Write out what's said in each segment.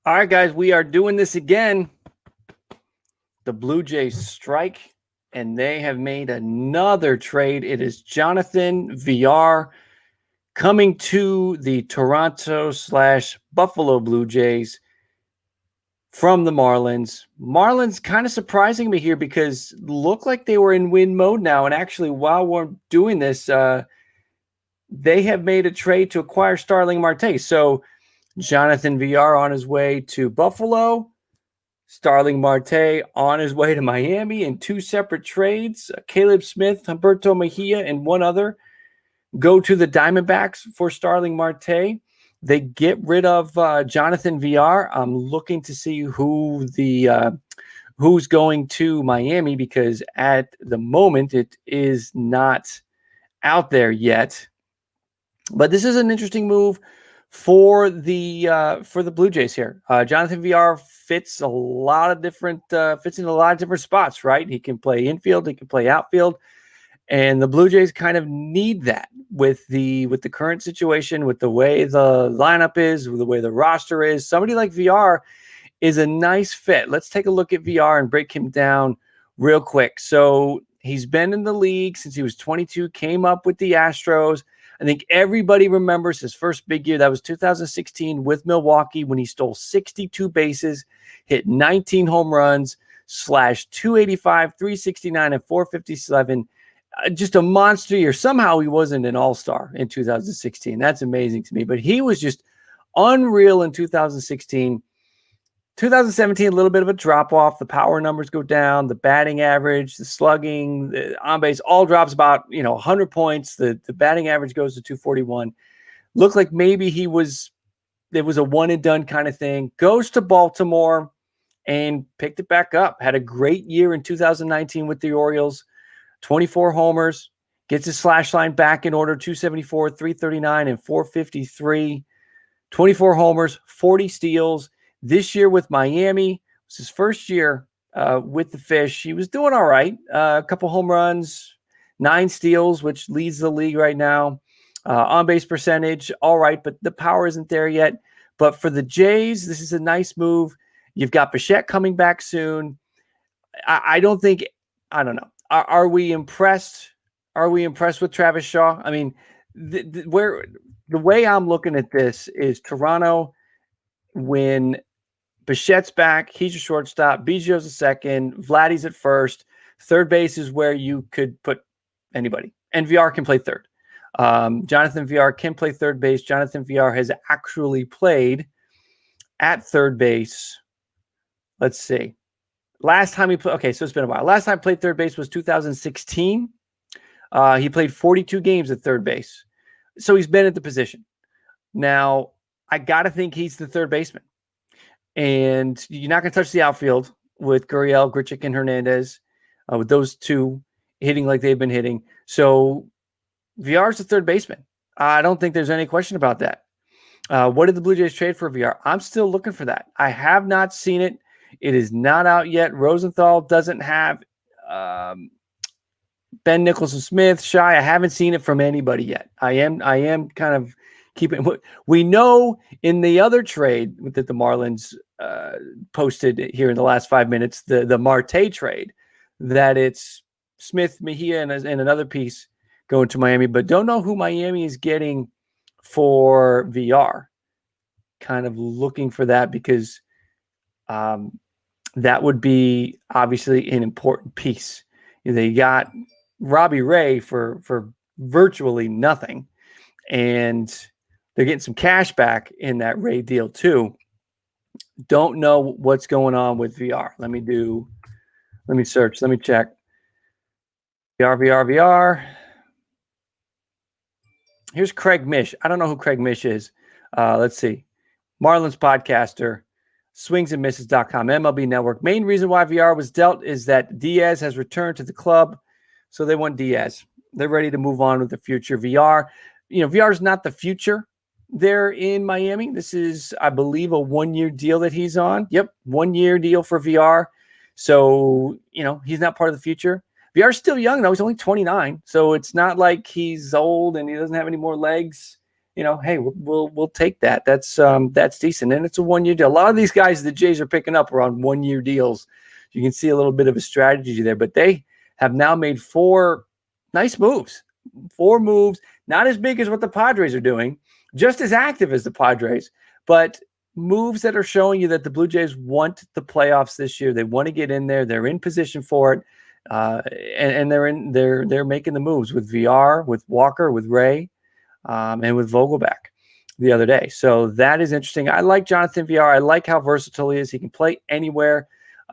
All right, guys, we are doing this again. The Blue Jays strike, and they have made another trade. It is Jonathan Villar coming to the Toronto/Buffalo Blue Jays from the Marlins. Marlins kind of surprising me here because look like they were in win mode now. And actually, while we're doing this, they have made a trade to acquire Starling Marte. So Jonathan Villar on his way to Buffalo. Starling Marte on his way to Miami in two separate trades. Caleb Smith, Humberto Mejia, and one other go to the Diamondbacks for Starling Marte. They get rid of Jonathan Villar. I'm looking to see who's going to Miami because at the moment it is not out there yet. But this is an interesting move for the Blue Jays here. Jonathan Villar fits in a lot of different spots, right? He can play infield, he can play outfield, and the Blue Jays kind of need that with the current situation, with the way the lineup is, with the way the roster is. Somebody like Villar is a nice fit. Let's take a look at Villar and break him down real quick. So he's been in the league since he was 22, came up with the Astros. I think everybody remembers his first big year. That was 2016 with Milwaukee when he stole 62 bases, hit 19 home runs, slashed 285, 369, and 457. Just a monster year. Somehow he wasn't an all-star in 2016. That's amazing to me. But he was just unreal in 2016. 2017, a little bit of a drop-off. The power numbers go down. The batting average, the slugging, the on-base, all drops about 100 points. The batting average goes to 241. Looked like maybe it was a one-and-done kind of thing. Goes to Baltimore and picked it back up. Had a great year in 2019 with the Orioles. 24 homers. Gets his slash line back in order, 274, 339, and 453. 24 homers, 40 steals. This year with Miami, it was his first year with the Fish. He was doing all right. A couple home runs, 9 steals, which leads the league right now. On-base percentage, all right, but the power isn't there yet. But for the Jays, this is a nice move. You've got Bichette coming back soon. I don't know. Are we impressed? Are we impressed with Travis Shaw? I mean, the way I'm looking at this is Toronto, when Bichette's back, he's your shortstop. Biggio's a second. Vladdy's at first. Third base is where you could put anybody. And VR can play third. Jonathan VR can play third base. Jonathan VR has actually played at third base. Let's see. Last time he played, okay, so it's been a while. Last time he played third base was 2016. He played 42 games at third base. So he's been at the position. Now, I got to think he's the third baseman. And you're not going to touch the outfield with Gurriel, Grichuk, and Hernandez, with those two hitting like they've been hitting. So VR's the third baseman. I don't think there's any question about that. What did the Blue Jays trade for VR? I'm still looking for that. I have not seen it. It is not out yet. Rosenthal doesn't have Ben Nicholson-Smith, Shy. I haven't seen it from anybody yet. I am kind of keeping. We know in the other trade that the Marlins posted here in the last 5 minutes, the Marte trade, that it's Smith, Mejia, and another piece going to Miami, but don't know who Miami is getting for VR. Kind of looking for that because that would be obviously an important piece. They got Robbie Ray for virtually nothing, and they're getting some cash back in that Ray deal too. Don't know what's going on with VR. Let me search. Let me check. VR. Here's Craig Mish. I don't know who Craig Mish is. Let's see. Marlins podcaster, swingsandmisses.com, MLB Network. Main reason why VR was dealt is that Diaz has returned to the club, so they want Diaz. They're ready to move on with the future. VR is not the future there in Miami. This is, I believe, a 1-year deal that he's on. Yep, 1-year deal for VR. So, he's not part of the future. VR's still young, though. He's only 29, so it's not like he's old and he doesn't have any more legs. hey, we'll take that. That's decent, and it's a 1 year deal. A lot of these guys the Jays are picking up are on 1 year deals. You can see a little bit of a strategy there, but they have now made 4 nice moves. 4 moves, not as big as what the Padres are doing, just as active as the Padres, but moves that are showing you that the Blue Jays want the playoffs this year. They want to get in there. They're in position for it, and they're making the moves with VR, with Walker, with Ray, and with Vogelback the other day. So that is interesting. I like Jonathan Villar. I like how versatile he is. He can play anywhere.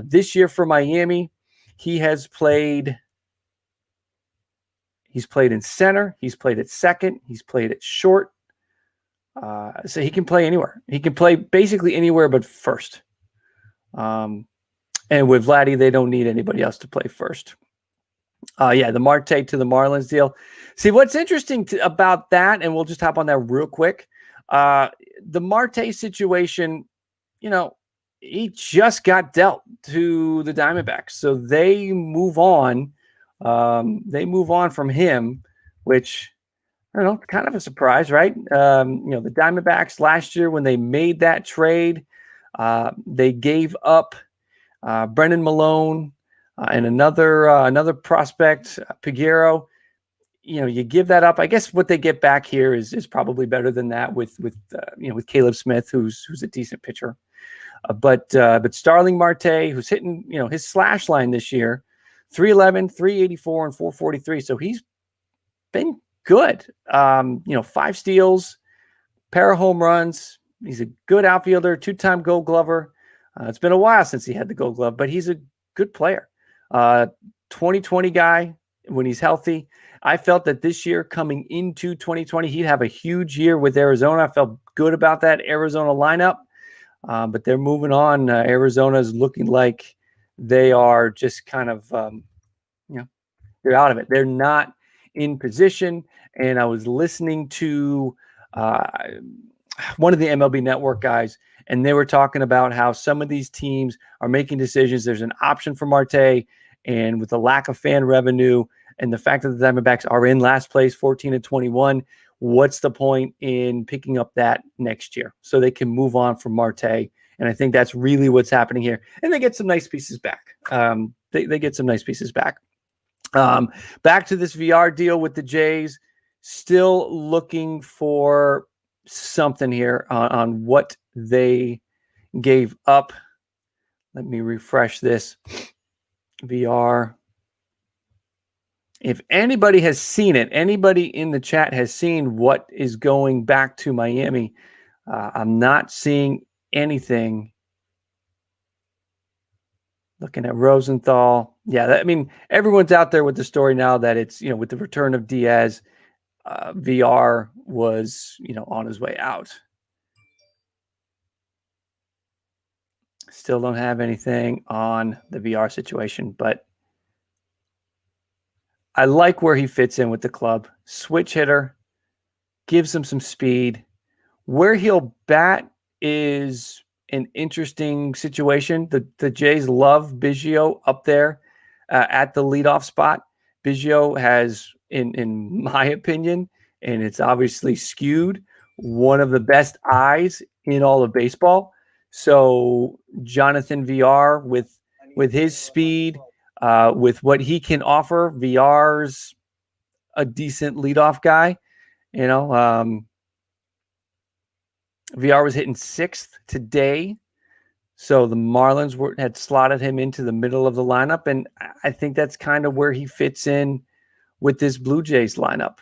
This year for Miami, he's played in center. He's played at second. He's played at short. So he can play anywhere. He can play basically anywhere but first. And with Vladdy, they don't need anybody else to play first. The Marte to the Marlins deal. See, what's interesting about that, and we'll just hop on that real quick. The Marte situation, he just got dealt to the Diamondbacks. So they move on. They move on from him, which, I don't know, kind of a surprise, right? The Diamondbacks last year when they made that trade, they gave up Brendan Malone and another prospect, Piguero. You give that up. I guess what they get back here is probably better than that with Caleb Smith, who's a decent pitcher. But Starling Marte, who's hitting his slash line this year, 311, 384, and 443. So he's been good. 5 steals, pair of home runs. He's a good outfielder, 2-time Gold Glover. It's been a while since he had the Gold Glove, but he's a good player. 2020 guy when he's healthy. I felt that this year coming into 2020, he'd have a huge year with Arizona. I felt good about that Arizona lineup, but they're moving on. Arizona is looking like they are just kind of, they're out of it. They're not in position. And I was listening to one of the MLB Network guys, and they were talking about how some of these teams are making decisions. There's an option for Marte, and with the lack of fan revenue and the fact that the Diamondbacks are in last place, 14-21, what's the point in picking up that next year so they can move on from Marte? And I think that's really what's happening here. And they get some nice pieces back. They get some nice pieces back. Back to this VR deal with the Jays, still looking for something here on what they gave up. Let me refresh this. VR. If anybody has seen it, anybody in the chat has seen what is going back to Miami, I'm not seeing anything. Looking at Rosenthal. Yeah, everyone's out there with the story now that it's, with the return of Diaz, VR was, on his way out. Still don't have anything on the VR situation, but I like where he fits in with the club. Switch hitter, gives him some speed. Where he'll bat is an interesting situation. The Jays love Biggio up there at the leadoff spot. Biggio has, in my opinion, and it's obviously skewed, one of the best eyes in all of baseball. So Jonathan Villar with his speed, with what he can offer, VR's a decent leadoff guy. VR was hitting 6th today. So the Marlins had slotted him into the middle of the lineup. And I think that's kind of where he fits in with this Blue Jays lineup.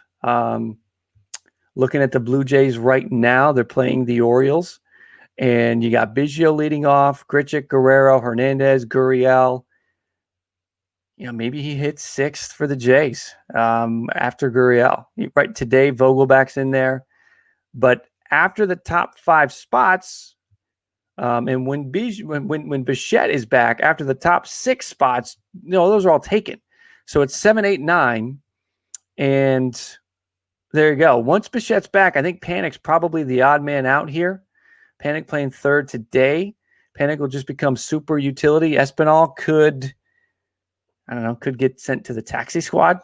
Looking at the Blue Jays right now, they're playing the Orioles. And you got Biggio leading off, Grichuk, Guerrero, Hernandez, Gurriel. Maybe he hits 6th for the Jays after Gurriel. Right today, Vogelback's in there. But after the top 5 spots, and when Bichette is back, after the top 6 spots, those are all taken. So it's 7, 8, 9. And there you go. Once Bichette's back, I think Panic's probably the odd man out here. Panic playing 3rd today. Panic will just become super utility. Espinal could get sent to the taxi squad.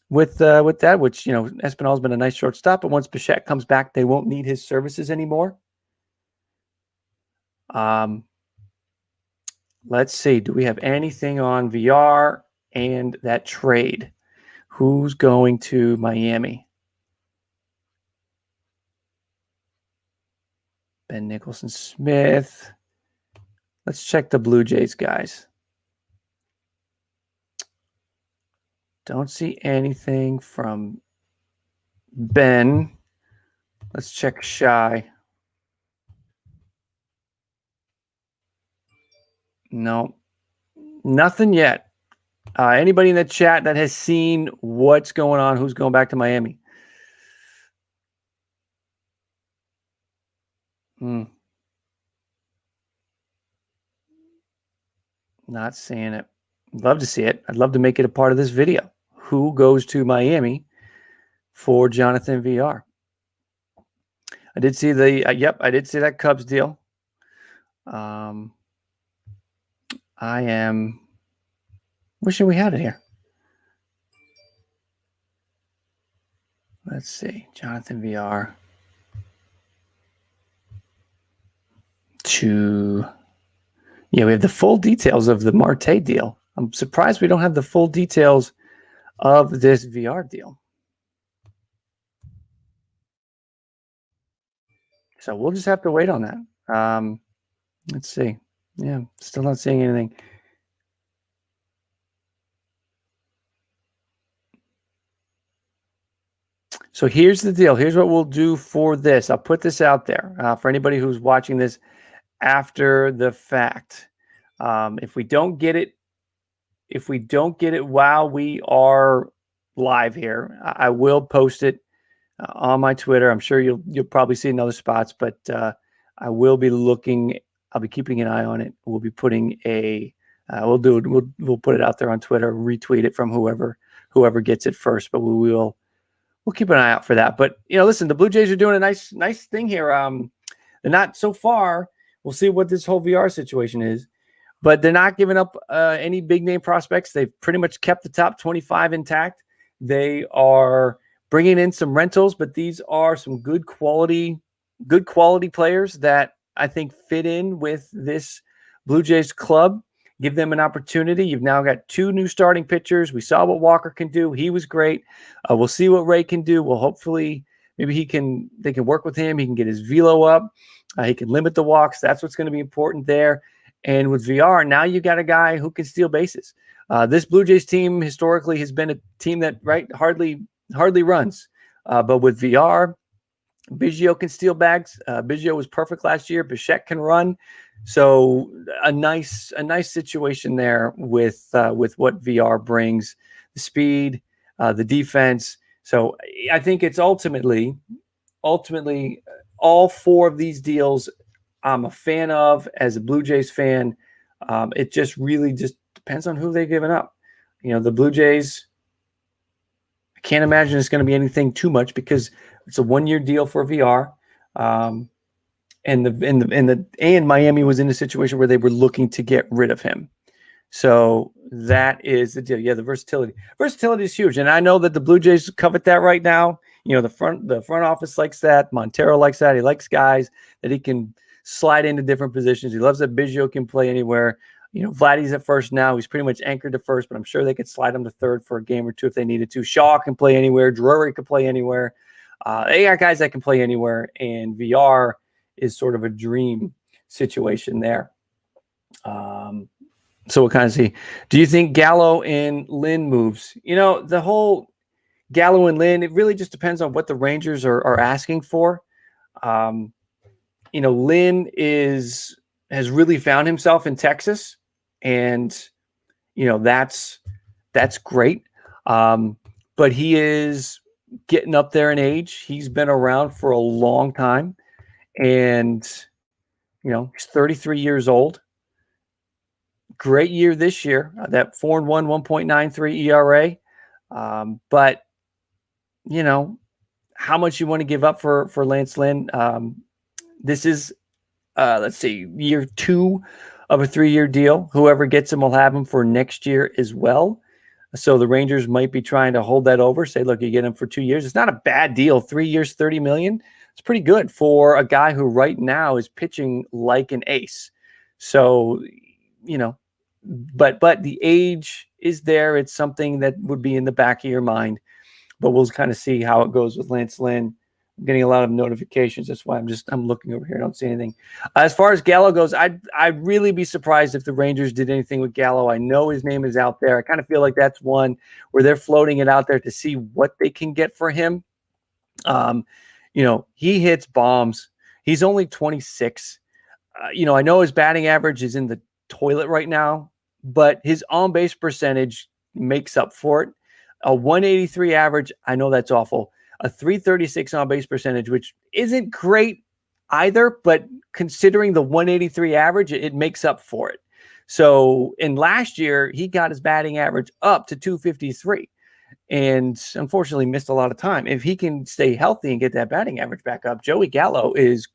with that, which, Espinal's been a nice shortstop, but once Bichette comes back, they won't need his services anymore. Let's see. Do we have anything on VR and that trade? Who's going to Miami? Ben Nicholson Smith. Let's check the Blue Jays, guys. Don't see anything from Ben. Let's check Shy. No, nothing yet. Anybody in the chat that has seen what's going on, who's going back to Miami? Not seeing it. I'd love to see it. I'd love to make it a part of this video. Who goes to Miami for Jonathan Villar? I did see I did see that Cubs deal. I am wishing we had it here. Let's see. Jonathan Villar we have the full details of the Marte deal. I'm surprised we don't have the full details of this Villar deal. So we'll just have to wait on that. Let's see. Yeah, still not seeing anything. So here's the deal. Here's what we'll do for this. I'll put this out there for anybody who's watching this after the fact. If we don't get it while we are live here, I will post it on my Twitter. I'm sure you'll probably see it in other spots, but I will be looking. I'll be keeping an eye on it. We'll be putting we'll put it out there on Twitter, retweet it from whoever gets it first. But we'll keep an eye out for that. But listen, the Blue Jays are doing a nice thing here. They're not so far. We'll see what this whole VR situation is, but they're not giving up any big name prospects. They've pretty much kept the top 25 intact. They are bringing in some rentals, but these are some good quality players that I think fit in with this Blue Jays club. Give them an opportunity. You've now got 2 new starting pitchers. We saw what Walker can do. He was great. We'll see what Ray can do. Well, hopefully maybe they can work with him. He can get his velo up. He can limit the walks. That's what's going to be important there. And with VR, now you got a guy who can steal bases. This Blue Jays team historically has been a team that hardly runs. But with VR, Biggio can steal bags. Biggio was perfect last year. Bichette can run. So a nice situation there with what VR brings, the speed, the defense. So I think it's ultimately all 4 of these deals I'm a fan of as a Blue Jays fan. It just really depends on who they've given up. The Blue Jays, I can't imagine it's going to be anything too much because it's a 1-year deal for VR. And Miami was in a situation where they were looking to get rid of him. So that is the deal. Yeah, the versatility. Versatility is huge. And I know that the Blue Jays covet that right now. The front office likes that. Montero likes that. He likes guys that he can slide into different positions. He loves that Biggio can play anywhere. Vladdy's at first now. He's pretty much anchored to first, but I'm sure they could slide him to third for a game or two if they needed to. Shaw can play anywhere. Drury could play anywhere. They got guys that can play anywhere, and VR is sort of a dream situation there. So we'll kind of see. Do you think Gallo and Lynn moves? The whole Gallo and Lynn, it really just depends on what the Rangers are asking for. Lynn has really found himself in Texas, and that's great. But he is getting up there in age. He's been around for a long time, and he's 33 years old. Great year this year, that 4-1, 1.93 ERA. But how much you want to give up for Lance Lynn? This is, let's see, year 2 of a 3-year deal. Whoever gets him will have him for next year as well. So the Rangers might be trying to hold that over, say, look, you get him for 2 years. It's not a bad deal. 3 years, $30 million. It's pretty good for a guy who right now is pitching like an ace. So, but the age is there. It's something that would be in the back of your mind. But we'll kind of see how it goes with Lance Lynn. I'm getting a lot of notifications. That's why I'm looking over here. I don't see anything. As far as Gallo goes, I'd really be surprised if the Rangers did anything with Gallo. I know his name is out there. I kind of feel like that's one where they're floating it out there to see what they can get for him. He hits bombs. He's only 26. I know his batting average is in the toilet right now, but his on-base percentage makes up for it. A 183 average, I know that's awful. A 336 on-base percentage, which isn't great either, but considering the 183 average, it makes up for it. So in last year, he got his batting average up to 253 and unfortunately missed a lot of time. If he can stay healthy and get that batting average back up, Joey Gallo is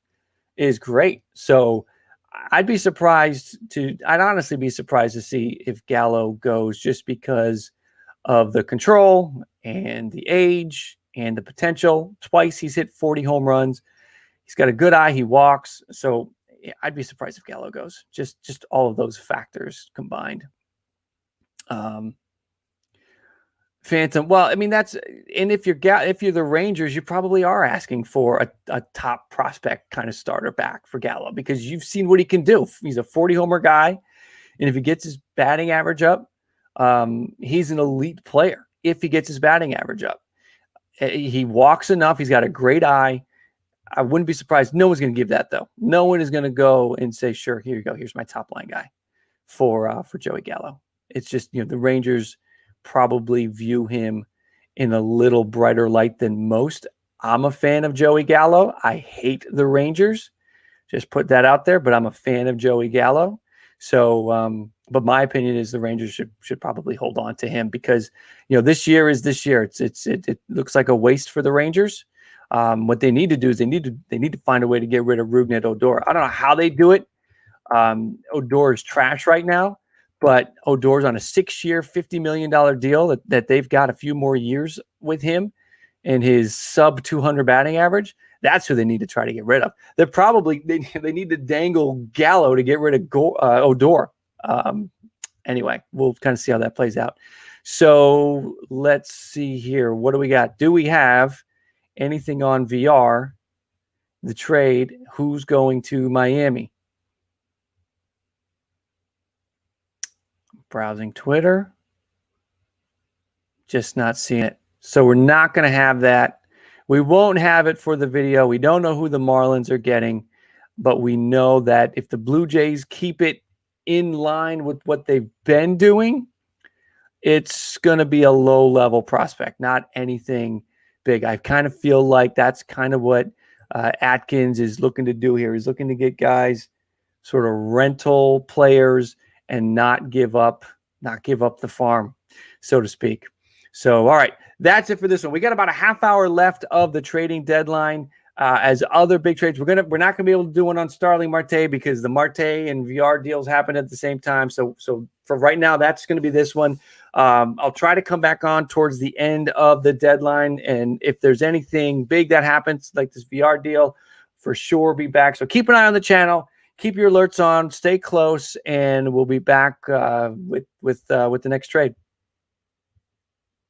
great. So I'd honestly be surprised to see if Gallo goes, just because of the control and the age and the potential. Twice he's hit 40 home runs. He's got a good eye. He walks. So I'd be surprised if Gallo goes. Just all of those factors combined. Phantom. Well, I mean, and if you're the Rangers, you probably are asking for a top prospect kind of starter back for Gallo, because you've seen what he can do. He's a 40 homer guy, and if he gets his batting average up, he's an elite player. If he gets his batting average up, he walks enough. He's got a great eye. I wouldn't be surprised. No one's going to give that, though. No one is going to go and say, "Sure, here you go. Here's my top line guy for Joey Gallo." It's just, the Rangers probably view him in a little brighter light than most. I'm a fan of Joey Gallo. I hate the Rangers. Just put that out there, but I'm a fan of Joey Gallo. So, but my opinion is the Rangers should probably hold on to him, because, this year is this year. It looks like a waste for the Rangers. What they need to do is they need to find a way to get rid of Rougned Odor. I don't know how they do it. Odor is trash right now, but Odor's on a 6-year, $50 million deal that they've got a few more years with him, and his sub 200 batting average. That's who they need to try to get rid of. They need to dangle Gallo to get rid of Odor. Anyway, we'll kind of see how that plays out. So let's see here. What do we got? Do we have anything on Villar, the trade? Who's going to Miami? Browsing Twitter. Just not seeing it. So we're not going to have that. We won't have it for the video. We don't know who the Marlins are getting, but we know that if the Blue Jays keep it in line with what they've been doing, it's going to be a low-level prospect, not anything big. I kind of feel like that's kind of what Atkins is looking to do here. He's looking to get guys, sort of rental players, and not give up the farm, so to speak. So, all right, that's it for this one. We got about a half hour left of the trading deadline. As other big trades, we're not gonna be able to do one on Starling Marte, because the Marte and Villar deals happen at the same time. So for right now, that's going to be this one. I'll try to come back on towards the end of the deadline, and if there's anything big that happens, like this Villar deal, for sure be back. So keep an eye on the channel. Keep your alerts on, stay close, and we'll be back with the next trade.